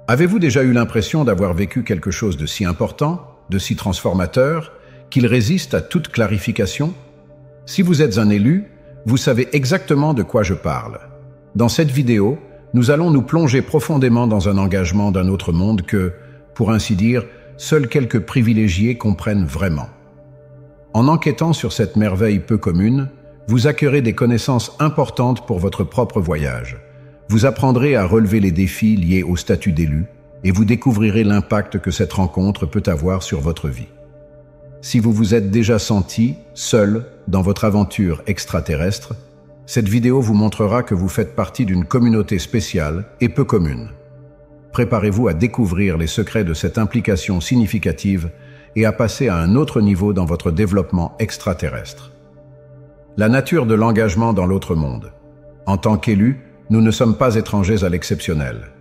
Avez-vous déjà eu l'impression d'avoir vécu quelque chose de si important, de si transformateur, qu'il résiste à toute clarification? Si vous êtes un élu, vous savez exactement de quoi je parle. Dans cette vidéo, nous allons nous plonger profondément dans un engagement d'un autre monde que, pour ainsi dire, seuls quelques privilégiés comprennent vraiment. En enquêtant sur cette merveille peu commune, vous acquerrez des connaissances importantes pour votre propre voyage. Vous apprendrez à relever les défis liés au statut d'élu et vous découvrirez l'impact que cette rencontre peut avoir sur votre vie. Si vous vous êtes déjà senti seul dans votre aventure extraterrestre, cette vidéo vous montrera que vous faites partie d'une communauté spéciale et peu commune. Préparez-vous à découvrir les secrets de cette implication significative et à passer à un autre niveau dans votre développement extraterrestre. La nature de l'engagement dans l'autre monde. En tant qu'élus, nous ne sommes pas étrangers à l'exceptionnel.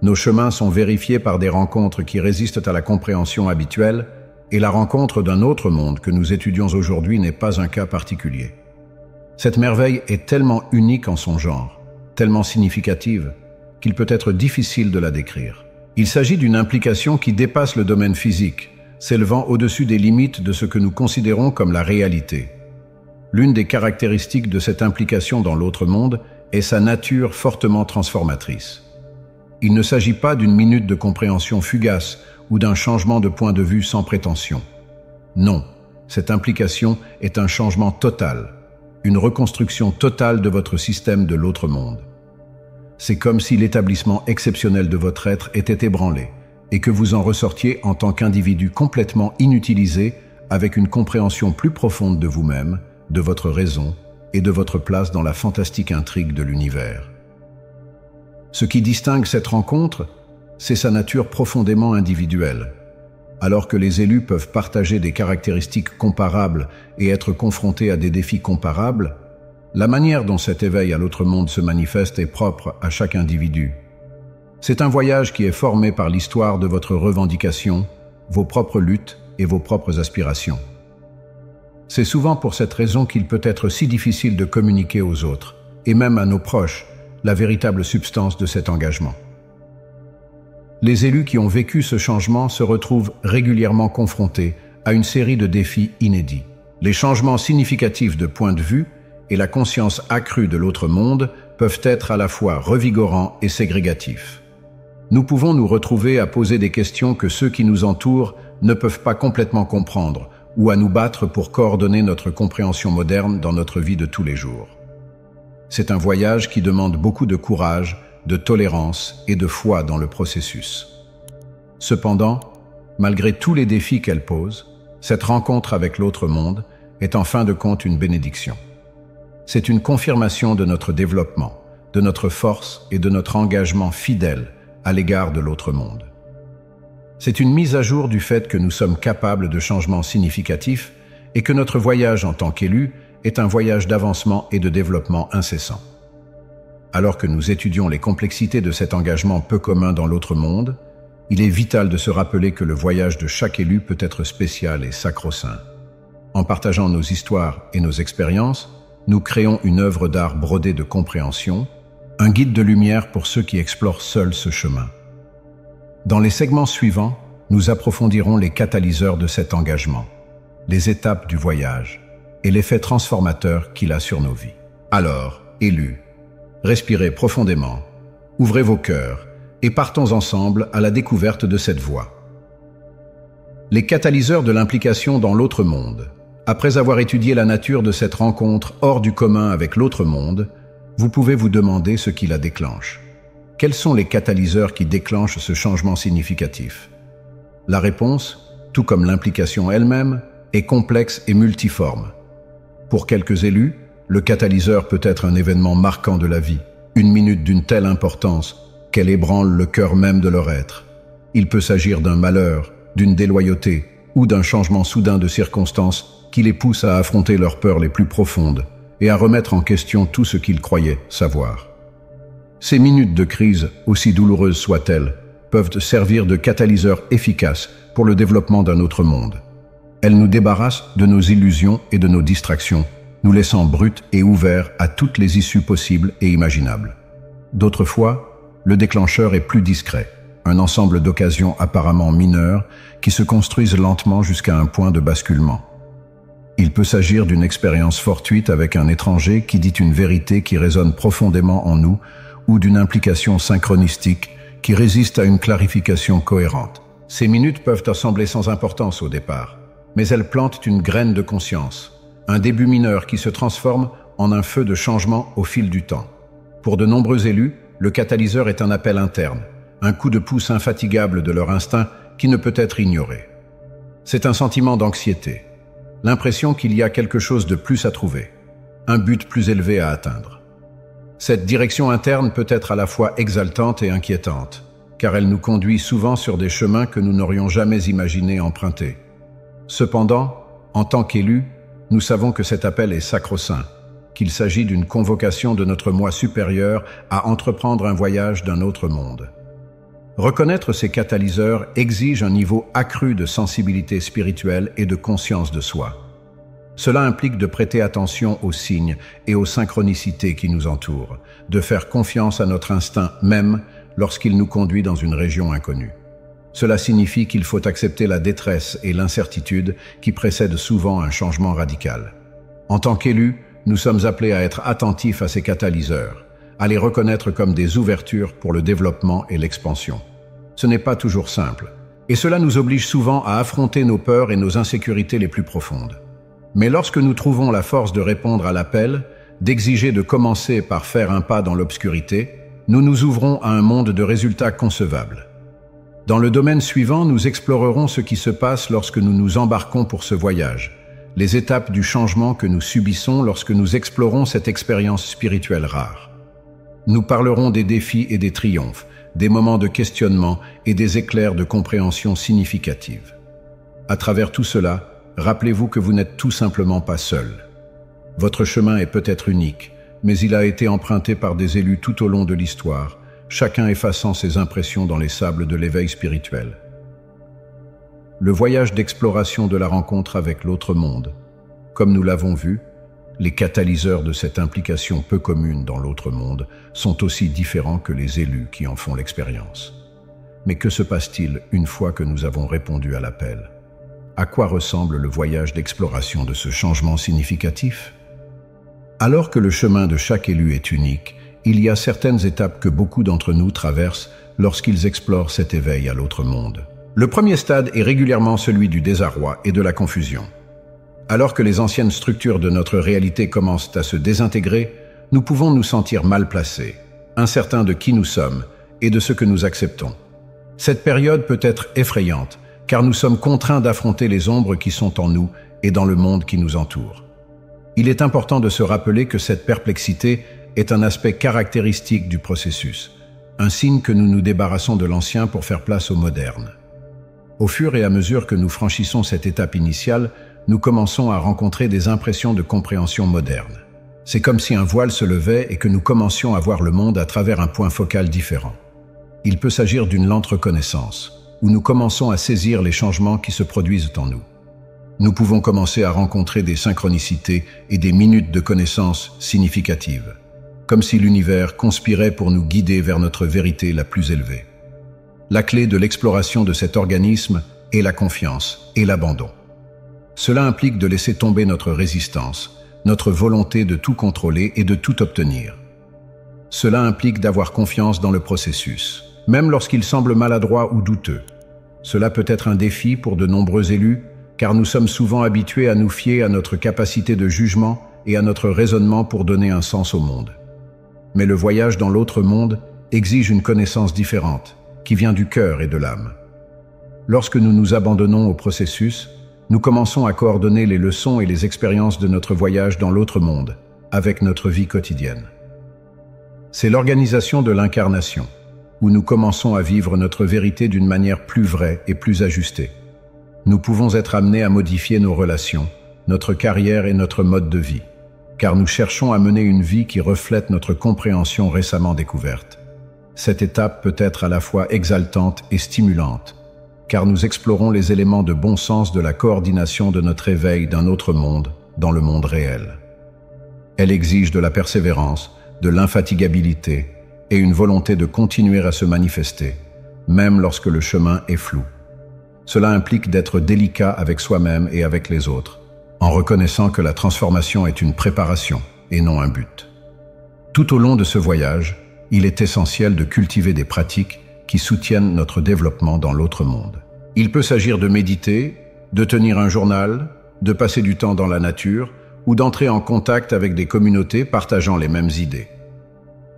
Nos chemins sont vérifiés par des rencontres qui résistent à la compréhension habituelle, et la rencontre d'un autre monde que nous étudions aujourd'hui n'est pas un cas particulier. Cette merveille est tellement unique en son genre, tellement significative, qu'il peut être difficile de la décrire. Il s'agit d'une implication qui dépasse le domaine physique, s'élevant au-dessus des limites de ce que nous considérons comme la réalité. L'une des caractéristiques de cette implication dans l'autre monde est sa nature fortement transformatrice. Il ne s'agit pas d'une minute de compréhension fugace ou d'un changement de point de vue sans prétention. Non, cette implication est un changement total, une reconstruction totale de votre système de l'autre monde. C'est comme si l'établissement exceptionnel de votre être était ébranlé et que vous en ressortiez en tant qu'individu complètement inutilisé avec une compréhension plus profonde de vous-même, de votre raison et de votre place dans la fantastique intrigue de l'univers. Ce qui distingue cette rencontre, c'est sa nature profondément individuelle. Alors que les élus peuvent partager des caractéristiques comparables et être confrontés à des défis comparables, la manière dont cet éveil à l'autre monde se manifeste est propre à chaque individu. C'est un voyage qui est formé par l'histoire de votre revendication, vos propres luttes et vos propres aspirations. C'est souvent pour cette raison qu'il peut être si difficile de communiquer aux autres, et même à nos proches, la véritable substance de cet engagement. Les élus qui ont vécu ce changement se retrouvent régulièrement confrontés à une série de défis inédits. Les changements significatifs de point de vue et la conscience accrue de l'autre monde peuvent être à la fois revigorants et ségrégatifs. Nous pouvons nous retrouver à poser des questions que ceux qui nous entourent ne peuvent pas complètement comprendre, ou à nous battre pour coordonner notre compréhension moderne dans notre vie de tous les jours. C'est un voyage qui demande beaucoup de courage, de tolérance et de foi dans le processus. Cependant, malgré tous les défis qu'elle pose, cette rencontre avec l'autre monde est en fin de compte une bénédiction. C'est une confirmation de notre développement, de notre force et de notre engagement fidèle à l'égard de l'autre monde. C'est une mise à jour du fait que nous sommes capables de changements significatifs et que notre voyage en tant qu'élus est un voyage d'avancement et de développement incessant. Alors que nous étudions les complexités de cet engagement peu commun dans l'autre monde, il est vital de se rappeler que le voyage de chaque élu peut être spécial et sacro-saint. En partageant nos histoires et nos expériences, nous créons une œuvre d'art brodée de compréhension, un guide de lumière pour ceux qui explorent seuls ce chemin. Dans les segments suivants, nous approfondirons les catalyseurs de cet engagement, les étapes du voyage et l'effet transformateur qu'il a sur nos vies. Alors, élus, respirez profondément, ouvrez vos cœurs et partons ensemble à la découverte de cette voie. Les catalyseurs de l'implication dans l'autre monde. Après avoir étudié la nature de cette rencontre hors du commun avec l'autre monde, vous pouvez vous demander ce qui la déclenche. Quels sont les catalyseurs qui déclenchent ce changement significatif? La réponse, tout comme l'implication elle-même, est complexe et multiforme. Pour quelques élus, le catalyseur peut être un événement marquant de la vie, une minute d'une telle importance qu'elle ébranle le cœur même de leur être. Il peut s'agir d'un malheur, d'une déloyauté ou d'un changement soudain de circonstances qui les pousse à affronter leurs peurs les plus profondes et à remettre en question tout ce qu'ils croyaient savoir. Ces minutes de crise, aussi douloureuses soient-elles, peuvent servir de catalyseurs efficaces pour le développement d'un autre monde. Elles nous débarrassent de nos illusions et de nos distractions, nous laissant bruts et ouverts à toutes les issues possibles et imaginables. D'autres fois, le déclencheur est plus discret, un ensemble d'occasions apparemment mineures qui se construisent lentement jusqu'à un point de basculement. Il peut s'agir d'une expérience fortuite avec un étranger qui dit une vérité qui résonne profondément en nous ou d'une implication synchronistique qui résiste à une clarification cohérente. Ces minutes peuvent sembler sans importance au départ, mais elles plantent une graine de conscience, un début mineur qui se transforme en un feu de changement au fil du temps. Pour de nombreux élus, le catalyseur est un appel interne, un coup de pouce infatigable de leur instinct qui ne peut être ignoré. C'est un sentiment d'anxiété, l'impression qu'il y a quelque chose de plus à trouver, un but plus élevé à atteindre. Cette direction interne peut être à la fois exaltante et inquiétante, car elle nous conduit souvent sur des chemins que nous n'aurions jamais imaginé emprunter. Cependant, en tant qu'élus, nous savons que cet appel est sacro-saint, qu'il s'agit d'une convocation de notre moi supérieur à entreprendre un voyage d'un autre monde. Reconnaître ces catalyseurs exige un niveau accru de sensibilité spirituelle et de conscience de soi. Cela implique de prêter attention aux signes et aux synchronicités qui nous entourent, de faire confiance à notre instinct même lorsqu'il nous conduit dans une région inconnue. Cela signifie qu'il faut accepter la détresse et l'incertitude qui précèdent souvent un changement radical. En tant qu'élus, nous sommes appelés à être attentifs à ces catalyseurs, à les reconnaître comme des ouvertures pour le développement et l'expansion. Ce n'est pas toujours simple, et cela nous oblige souvent à affronter nos peurs et nos insécurités les plus profondes. Mais lorsque nous trouvons la force de répondre à l'appel, d'exiger de commencer par faire un pas dans l'obscurité, nous nous ouvrons à un monde de résultats concevables. Dans le domaine suivant, nous explorerons ce qui se passe lorsque nous nous embarquons pour ce voyage, les étapes du changement que nous subissons lorsque nous explorons cette expérience spirituelle rare. Nous parlerons des défis et des triomphes, des moments de questionnement et des éclairs de compréhension significative. À travers tout cela, rappelez-vous que vous n'êtes tout simplement pas seul. Votre chemin est peut-être unique, mais il a été emprunté par des élus tout au long de l'histoire, chacun effaçant ses impressions dans les sables de l'éveil spirituel. Le voyage d'exploration de la rencontre avec l'autre monde. Comme nous l'avons vu, les catalyseurs de cette implication peu commune dans l'autre monde sont aussi différents que les élus qui en font l'expérience. Mais que se passe-t-il une fois que nous avons répondu à l'appel? À quoi ressemble le voyage d'exploration de ce changement significatif? Alors que le chemin de chaque élu est unique, il y a certaines étapes que beaucoup d'entre nous traversent lorsqu'ils explorent cet éveil à l'autre monde. Le premier stade est régulièrement celui du désarroi et de la confusion. Alors que les anciennes structures de notre réalité commencent à se désintégrer, nous pouvons nous sentir mal placés, incertains de qui nous sommes et de ce que nous acceptons. Cette période peut être effrayante, car nous sommes contraints d'affronter les ombres qui sont en nous et dans le monde qui nous entoure. Il est important de se rappeler que cette perplexité est un aspect caractéristique du processus, un signe que nous nous débarrassons de l'ancien pour faire place au moderne. Au fur et à mesure que nous franchissons cette étape initiale, nous commençons à rencontrer des impressions de compréhension moderne. C'est comme si un voile se levait et que nous commencions à voir le monde à travers un point focal différent. Il peut s'agir d'une lente reconnaissance, où nous commençons à saisir les changements qui se produisent en nous. Nous pouvons commencer à rencontrer des synchronicités et des minutes de connaissance significatives, comme si l'univers conspirait pour nous guider vers notre vérité la plus élevée. La clé de l'exploration de cet organisme est la confiance et l'abandon. Cela implique de laisser tomber notre résistance, notre volonté de tout contrôler et de tout obtenir. Cela implique d'avoir confiance dans le processus, même lorsqu'il semble maladroit ou douteux. Cela peut être un défi pour de nombreux élus, car nous sommes souvent habitués à nous fier à notre capacité de jugement et à notre raisonnement pour donner un sens au monde. Mais le voyage dans l'autre monde exige une connaissance différente, qui vient du cœur et de l'âme. Lorsque nous nous abandonnons au processus, nous commençons à coordonner les leçons et les expériences de notre voyage dans l'autre monde, avec notre vie quotidienne. C'est l'organisation de l'incarnation, où nous commençons à vivre notre vérité d'une manière plus vraie et plus ajustée. Nous pouvons être amenés à modifier nos relations, notre carrière et notre mode de vie, car nous cherchons à mener une vie qui reflète notre compréhension récemment découverte. Cette étape peut être à la fois exaltante et stimulante, car nous explorons les éléments de bon sens de la coordination de notre éveil d'un autre monde dans le monde réel. Elle exige de la persévérance, de l'infatigabilité et une volonté de continuer à se manifester, même lorsque le chemin est flou. Cela implique d'être délicat avec soi-même et avec les autres, en reconnaissant que la transformation est une préparation et non un but. Tout au long de ce voyage, il est essentiel de cultiver des pratiques qui soutiennent notre développement dans l'autre monde. Il peut s'agir de méditer, de tenir un journal, de passer du temps dans la nature ou d'entrer en contact avec des communautés partageant les mêmes idées.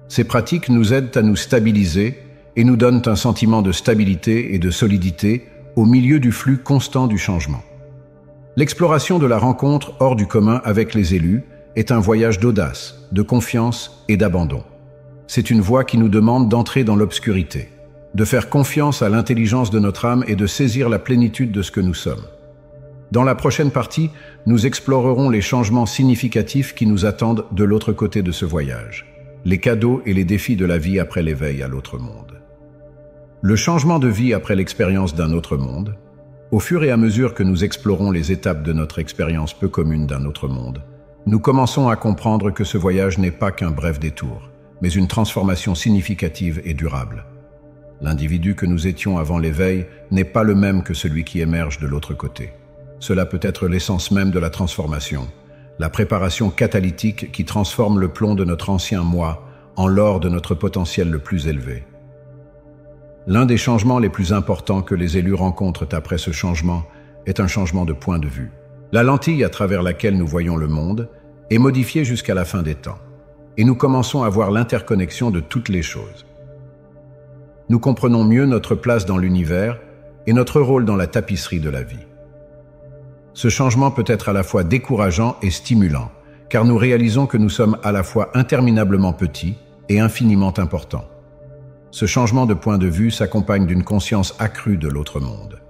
Ces pratiques nous aident à nous stabiliser et nous donnent un sentiment de stabilité et de solidité au milieu du flux constant du changement. L'exploration de la rencontre hors du commun avec les élus est un voyage d'audace, de confiance et d'abandon. C'est une voie qui nous demande d'entrer dans l'obscurité, de faire confiance à l'intelligence de notre âme et de saisir la plénitude de ce que nous sommes. Dans la prochaine partie, nous explorerons les changements significatifs qui nous attendent de l'autre côté de ce voyage, les cadeaux et les défis de la vie après l'éveil à l'autre monde. Le changement de vie après l'expérience d'un autre monde, au fur et à mesure que nous explorons les étapes de notre expérience peu commune d'un autre monde, nous commençons à comprendre que ce voyage n'est pas qu'un bref détour, mais une transformation significative et durable. L'individu que nous étions avant l'éveil n'est pas le même que celui qui émerge de l'autre côté. Cela peut être l'essence même de la transformation, la préparation catalytique qui transforme le plomb de notre ancien moi en l'or de notre potentiel le plus élevé. L'un des changements les plus importants que les élus rencontrent après ce changement est un changement de point de vue. La lentille à travers laquelle nous voyons le monde est modifiée jusqu'à la fin des temps, et nous commençons à voir l'interconnexion de toutes les choses. Nous comprenons mieux notre place dans l'univers et notre rôle dans la tapisserie de la vie. Ce changement peut être à la fois décourageant et stimulant, car nous réalisons que nous sommes à la fois interminablement petits et infiniment importants. Ce changement de point de vue s'accompagne d'une conscience accrue de l'autre monde.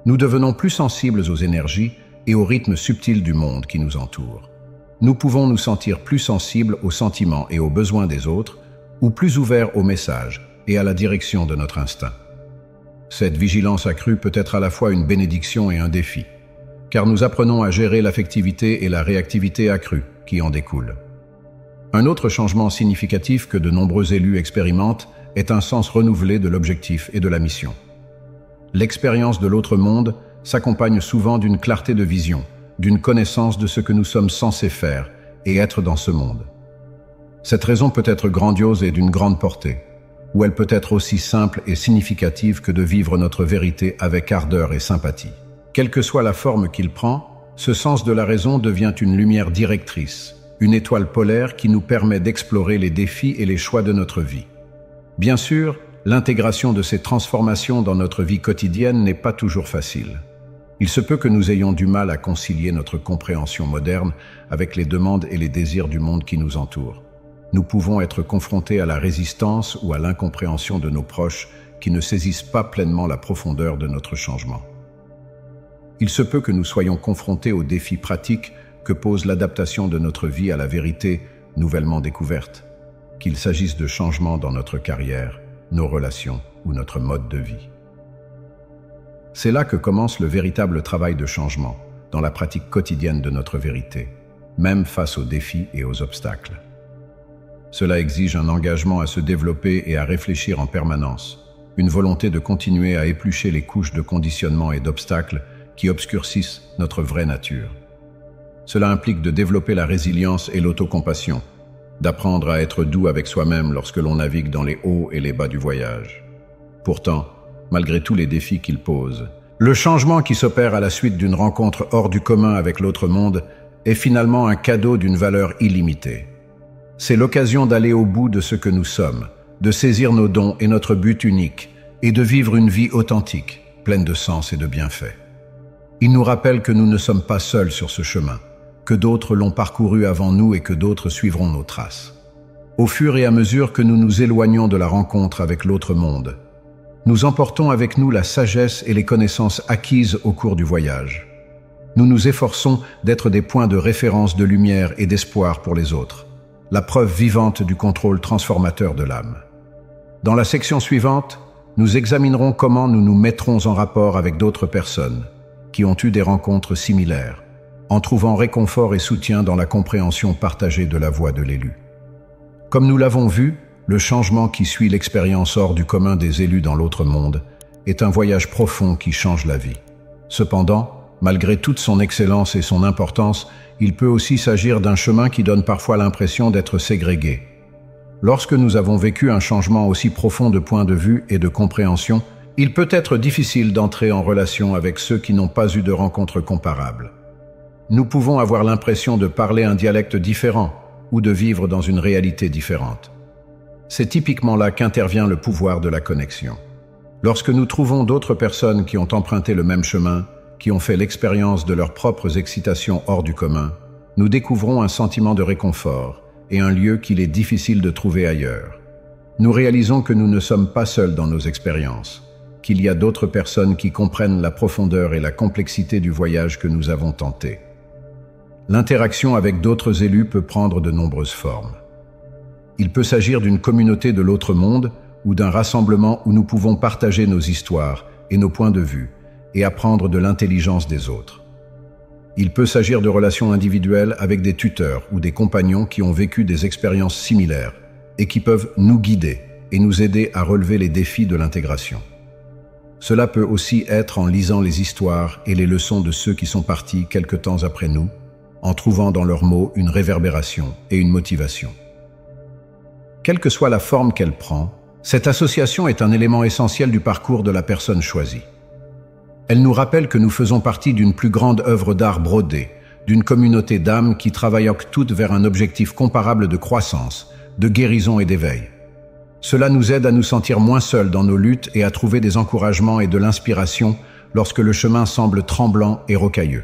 Nous devenons plus sensibles aux énergies et aux rythmes subtils du monde qui nous entoure. Nous pouvons nous sentir plus sensibles aux sentiments et aux besoins des autres, ou plus ouverts aux messages et à la direction de notre instinct. Cette vigilance accrue peut être à la fois une bénédiction et un défi, car nous apprenons à gérer l'affectivité et la réactivité accrue qui en découlent. Un autre changement significatif que de nombreux élus expérimentent est un sens renouvelé de l'objectif et de la mission. L'expérience de l'autre monde s'accompagne souvent d'une clarté de vision, d'une connaissance de ce que nous sommes censés faire et être dans ce monde. Cette raison peut être grandiose et d'une grande portée, ou elle peut être aussi simple et significative que de vivre notre vérité avec ardeur et sympathie. Quelle que soit la forme qu'il prend, ce sens de la raison devient une lumière directrice, une étoile polaire qui nous permet d'explorer les défis et les choix de notre vie. Bien sûr, l'intégration de ces transformations dans notre vie quotidienne n'est pas toujours facile. Il se peut que nous ayons du mal à concilier notre compréhension moderne avec les demandes et les désirs du monde qui nous entoure. Nous pouvons être confrontés à la résistance ou à l'incompréhension de nos proches qui ne saisissent pas pleinement la profondeur de notre changement. Il se peut que nous soyons confrontés aux défis pratiques que pose l'adaptation de notre vie à la vérité nouvellement découverte, qu'il s'agisse de changements dans notre carrière, nos relations ou notre mode de vie. C'est là que commence le véritable travail de changement, dans la pratique quotidienne de notre vérité, même face aux défis et aux obstacles. Cela exige un engagement à se développer et à réfléchir en permanence, une volonté de continuer à éplucher les couches de conditionnement et d'obstacles qui obscurcissent notre vraie nature. Cela implique de développer la résilience et l'autocompassion, d'apprendre à être doux avec soi-même lorsque l'on navigue dans les hauts et les bas du voyage. Pourtant, malgré tous les défis qu'il pose, le changement qui s'opère à la suite d'une rencontre hors du commun avec l'autre monde est finalement un cadeau d'une valeur illimitée. C'est l'occasion d'aller au bout de ce que nous sommes, de saisir nos dons et notre but unique, et de vivre une vie authentique, pleine de sens et de bienfaits. Il nous rappelle que nous ne sommes pas seuls sur ce chemin, que d'autres l'ont parcouru avant nous et que d'autres suivront nos traces. Au fur et à mesure que nous nous éloignons de la rencontre avec l'autre monde, nous emportons avec nous la sagesse et les connaissances acquises au cours du voyage. Nous nous efforçons d'être des points de référence de lumière et d'espoir pour les autres, la preuve vivante du contrôle transformateur de l'âme. Dans la section suivante, nous examinerons comment nous nous mettrons en rapport avec d'autres personnes qui ont eu des rencontres similaires, en trouvant réconfort et soutien dans la compréhension partagée de la voix de l'élu. Comme nous l'avons vu, le changement qui suit l'expérience hors du commun des élus dans l'autre monde est un voyage profond qui change la vie. Cependant, malgré toute son excellence et son importance, il peut aussi s'agir d'un chemin qui donne parfois l'impression d'être ségrégué. Lorsque nous avons vécu un changement aussi profond de point de vue et de compréhension, il peut être difficile d'entrer en relation avec ceux qui n'ont pas eu de rencontre comparable. Nous pouvons avoir l'impression de parler un dialecte différent ou de vivre dans une réalité différente. C'est typiquement là qu'intervient le pouvoir de la connexion. Lorsque nous trouvons d'autres personnes qui ont emprunté le même chemin, qui ont fait l'expérience de leurs propres excitations hors du commun, nous découvrons un sentiment de réconfort et un lieu qu'il est difficile de trouver ailleurs. Nous réalisons que nous ne sommes pas seuls dans nos expériences, qu'il y a d'autres personnes qui comprennent la profondeur et la complexité du voyage que nous avons tenté. L'interaction avec d'autres élus peut prendre de nombreuses formes. Il peut s'agir d'une communauté de l'autre monde ou d'un rassemblement où nous pouvons partager nos histoires et nos points de vue et apprendre de l'intelligence des autres. Il peut s'agir de relations individuelles avec des tuteurs ou des compagnons qui ont vécu des expériences similaires et qui peuvent nous guider et nous aider à relever les défis de l'intégration. Cela peut aussi être en lisant les histoires et les leçons de ceux qui sont partis quelque temps après nous, en trouvant dans leurs mots une réverbération et une motivation. Quelle que soit la forme qu'elle prend, cette association est un élément essentiel du parcours de la personne choisie. Elle nous rappelle que nous faisons partie d'une plus grande œuvre d'art brodée, d'une communauté d'âmes qui travaillent toutes vers un objectif comparable de croissance, de guérison et d'éveil. Cela nous aide à nous sentir moins seuls dans nos luttes et à trouver des encouragements et de l'inspiration lorsque le chemin semble tremblant et rocailleux.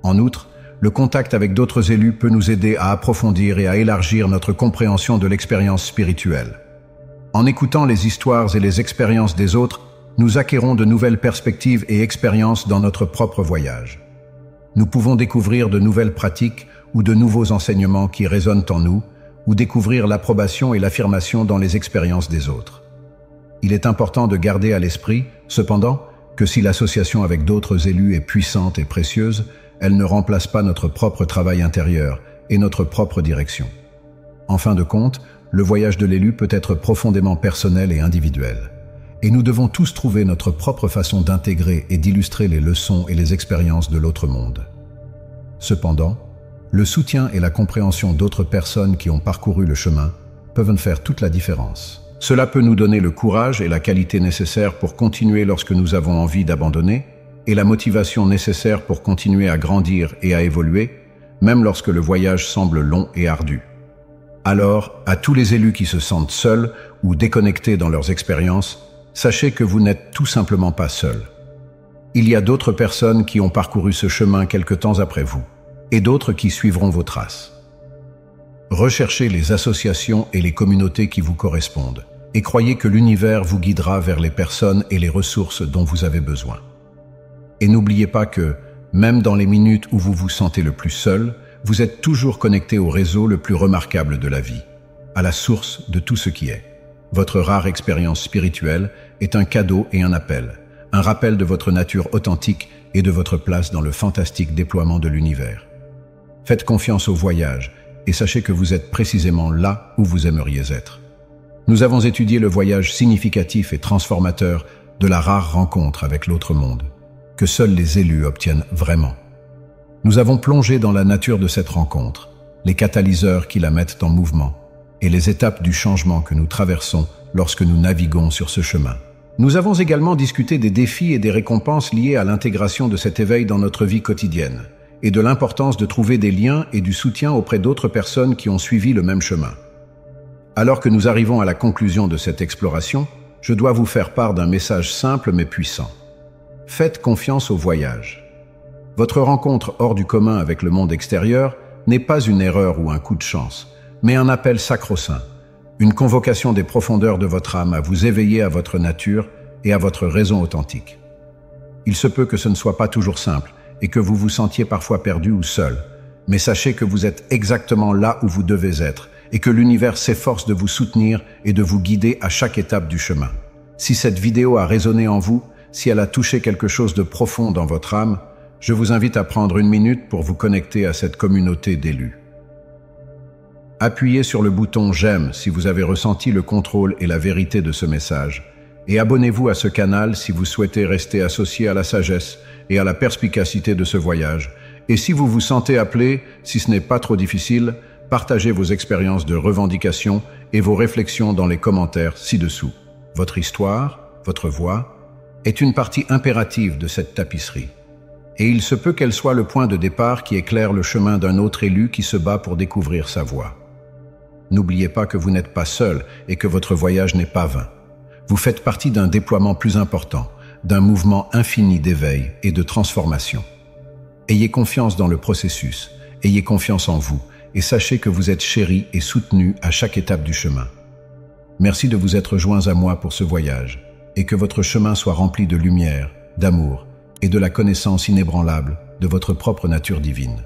En outre, le contact avec d'autres élus peut nous aider à approfondir et à élargir notre compréhension de l'expérience spirituelle. En écoutant les histoires et les expériences des autres, nous acquérons de nouvelles perspectives et expériences dans notre propre voyage. Nous pouvons découvrir de nouvelles pratiques ou de nouveaux enseignements qui résonnent en nous, ou découvrir l'approbation et l'affirmation dans les expériences des autres. Il est important de garder à l'esprit, cependant, que si l'association avec d'autres élus est puissante et précieuse, elle ne remplace pas notre propre travail intérieur et notre propre direction. En fin de compte, le voyage de l'élu peut être profondément personnel et individuel. Et nous devons tous trouver notre propre façon d'intégrer et d'illustrer les leçons et les expériences de l'autre monde. Cependant, le soutien et la compréhension d'autres personnes qui ont parcouru le chemin peuvent faire toute la différence. Cela peut nous donner le courage et la qualité nécessaire pour continuer lorsque nous avons envie d'abandonner, et la motivation nécessaire pour continuer à grandir et à évoluer, même lorsque le voyage semble long et ardu. Alors, à tous les élus qui se sentent seuls ou déconnectés dans leurs expériences, sachez que vous n'êtes tout simplement pas seuls. Il y a d'autres personnes qui ont parcouru ce chemin quelque temps après vous, et d'autres qui suivront vos traces. Recherchez les associations et les communautés qui vous correspondent, et croyez que l'univers vous guidera vers les personnes et les ressources dont vous avez besoin. Et n'oubliez pas que, même dans les minutes où vous vous sentez le plus seul, vous êtes toujours connecté au réseau le plus remarquable de la vie, à la source de tout ce qui est. Votre rare expérience spirituelle est un cadeau et un appel, un rappel de votre nature authentique et de votre place dans le fantastique déploiement de l'univers. Faites confiance au voyage et sachez que vous êtes précisément là où vous aimeriez être. Nous avons étudié le voyage significatif et transformateur de la rare rencontre avec l'autre monde, que seuls les élus obtiennent vraiment. Nous avons plongé dans la nature de cette rencontre, les catalyseurs qui la mettent en mouvement, et les étapes du changement que nous traversons lorsque nous naviguons sur ce chemin. Nous avons également discuté des défis et des récompenses liés à l'intégration de cet éveil dans notre vie quotidienne, et de l'importance de trouver des liens et du soutien auprès d'autres personnes qui ont suivi le même chemin. Alors que nous arrivons à la conclusion de cette exploration, je dois vous faire part d'un message simple mais puissant. Faites confiance au voyage. Votre rencontre hors du commun avec le monde extérieur n'est pas une erreur ou un coup de chance, mais un appel sacro-saint, une convocation des profondeurs de votre âme à vous éveiller à votre nature et à votre raison authentique. Il se peut que ce ne soit pas toujours simple et que vous vous sentiez parfois perdu ou seul, mais sachez que vous êtes exactement là où vous devez être et que l'univers s'efforce de vous soutenir et de vous guider à chaque étape du chemin. Si cette vidéo a résonné en vous, si elle a touché quelque chose de profond dans votre âme, je vous invite à prendre une minute pour vous connecter à cette communauté d'élus. Appuyez sur le bouton « J'aime » si vous avez ressenti le contrôle et la vérité de ce message. Et abonnez-vous à ce canal si vous souhaitez rester associé à la sagesse et à la perspicacité de ce voyage. Et si vous vous sentez appelé, si ce n'est pas trop difficile, partagez vos expériences de revendication et vos réflexions dans les commentaires ci-dessous. Votre histoire, votre voix, est une partie impérative de cette tapisserie. Et il se peut qu'elle soit le point de départ qui éclaire le chemin d'un autre élu qui se bat pour découvrir sa voie. N'oubliez pas que vous n'êtes pas seul et que votre voyage n'est pas vain. Vous faites partie d'un déploiement plus important, d'un mouvement infini d'éveil et de transformation. Ayez confiance dans le processus, ayez confiance en vous et sachez que vous êtes chéri et soutenu à chaque étape du chemin. Merci de vous être joints à moi pour ce voyage et que votre chemin soit rempli de lumière, d'amour et de la connaissance inébranlable de votre propre nature divine.